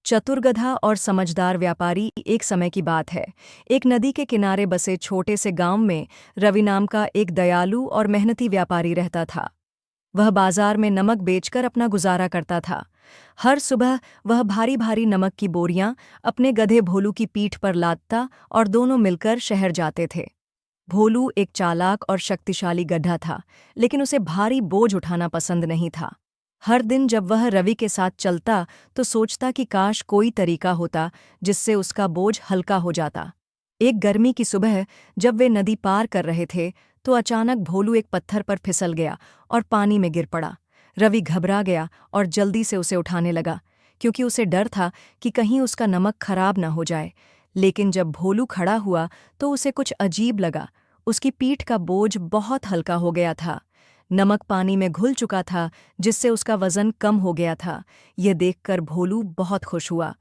चतुर और समझदार व्यापारी। एक समय की बात है। एक नदी के किनारे बसे छोटे से गांव में रवि नाम का एक दयालु और मेहनती व्यापारी रहता था। वह बाजार में नमक बेचकर अपना गुजारा करता था। हर सुबह वह भारी भारी नमक की बोरियां अपने गधे भोलू की पीठ पर लादता और दोनों मिलकर शहर जाते थे। भोलू एक चालाक और शक्तिशाली गधा था, लेकिन उसे भारी बोझ उठाना पसंद नहीं था। हर दिन जब वह रवि के साथ चलता तो सोचता कि काश कोई तरीका होता जिससे उसका बोझ हल्का हो जाता। एक गर्मी की सुबह जब वे नदी पार कर रहे थे तो अचानक भोलू एक पत्थर पर फिसल गया और पानी में गिर पड़ा। रवि घबरा गया और जल्दी से उसे उठाने लगा, क्योंकि उसे डर था कि कहीं उसका नमक खराब न हो जाए। लेकिन जब भोलू खड़ा हुआ तो उसे कुछ अजीब लगा। उसकी पीठ का बोझ बहुत हल्का हो गया था। नमक पानी में घुल चुका था, जिससे उसका वजन कम हो गया था। यह देखकर भोलू बहुत खुश हुआ।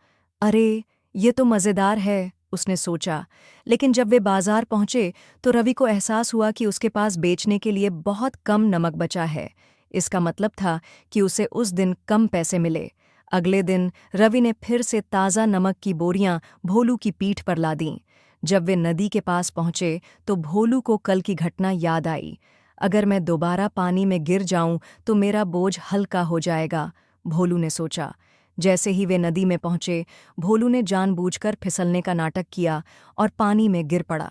अरे, ये तो मज़ेदार है, उसने सोचा। लेकिन जब वे बाजार पहुंचे तो रवि को एहसास हुआ कि उसके पास बेचने के लिए बहुत कम नमक बचा है। इसका मतलब था कि उसे उस दिन कम पैसे मिले। अगले दिन रवि ने फिर से ताज़ा नमक की बोरियां भोलू की पीठ पर लादीं। जब वे नदी के पास पहुंचे तो भोलू को कल की घटना याद आई। अगर मैं दोबारा पानी में गिर जाऊं तो मेरा बोझ हल्का हो जाएगा, भोलू ने सोचा। जैसे ही वे नदी में पहुंचे, भोलू ने जानबूझकर फिसलने का नाटक किया और पानी में गिर पड़ा।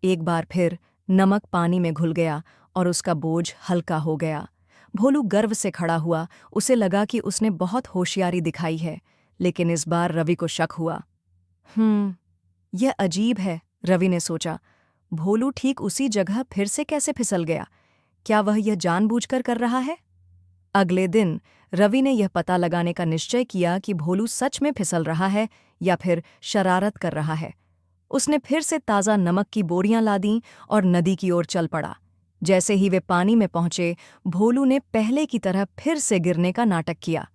एक बार फिर नमक पानी में घुल गया और उसका बोझ हल्का हो गया। भोलू गर्व से खड़ा हुआ। उसे लगा कि उसने बहुत होशियारी दिखाई है। लेकिन इस बार रवि को शक हुआ। यह अजीब है, रवि ने सोचा। भोलू ठीक उसी जगह फिर से कैसे फिसल गया? क्या वह यह जानबूझकर कर रहा है? अगले दिन रवि ने यह पता लगाने का निश्चय किया कि भोलू सच में फिसल रहा है या फिर शरारत कर रहा है। उसने फिर से ताज़ा नमक की बोरियां लादीं और नदी की ओर चल पड़ा। जैसे ही वे पानी में पहुंचे, भोलू ने पहले की तरह फिर से गिरने का नाटक किया।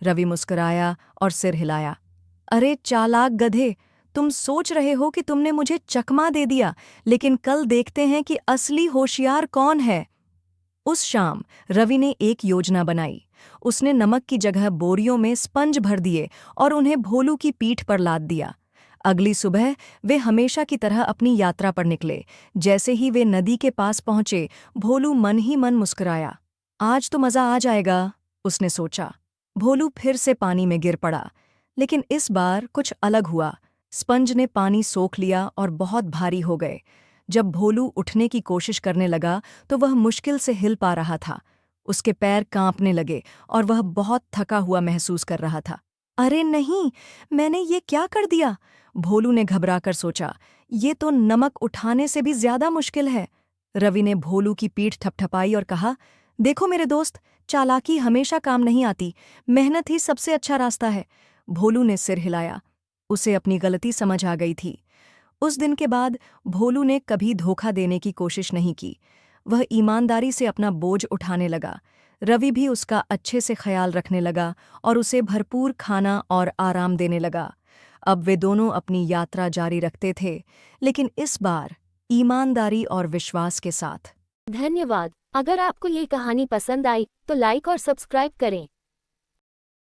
रवि मुस्कुराया और सिर हिलाया। अरे चालाक गधे, तुम सोच रहे हो कि तुमने मुझे चकमा दे दिया, लेकिन कल देखते हैं कि असली होशियार कौन है। उस शाम रवि ने एक योजना बनाई। उसने नमक की जगह बोरियों में स्पंज भर दिए और उन्हें भोलू की पीठ पर लाद दिया। अगली सुबह वे हमेशा की तरह अपनी यात्रा पर निकले। जैसे ही वे नदी के पास पहुंचे, भोलू मन ही मन मुस्कुराया। आज तो मज़ा आ जाएगा, उसने सोचा। भोलू फिर से पानी में गिर पड़ा, लेकिन इस बार कुछ अलग हुआ। स्पंज ने पानी सोख लिया और बहुत भारी हो गए। जब भोलू उठने की कोशिश करने लगा तो वह मुश्किल से हिल पा रहा था। उसके पैर कांपने लगे और वह बहुत थका हुआ महसूस कर रहा था। अरे नहीं, मैंने ये क्या कर दिया? भोलू ने घबराकर सोचा। ये तो नमक उठाने से भी ज्यादा मुश्किल है। रवि ने भोलू की पीठ थपथपाई और कहा, देखो मेरे दोस्त, चालाकी हमेशा काम नहीं आती। मेहनत ही सबसे अच्छा रास्ता है। भोलू ने सिर हिलाया। उसे अपनी गलती समझ आ गई थी। उस दिन के बाद भोलू ने कभी धोखा देने की कोशिश नहीं की। वह ईमानदारी से अपना बोझ उठाने लगा। रवि भी उसका अच्छे से ख्याल रखने लगा और उसे भरपूर खाना और आराम देने लगा। अब वे दोनों अपनी यात्रा जारी रखते थे, लेकिन इस बार ईमानदारी और विश्वास के साथ। धन्यवाद। अगर आपको ये कहानी पसंद आई तो लाइक और सब्सक्राइब करें।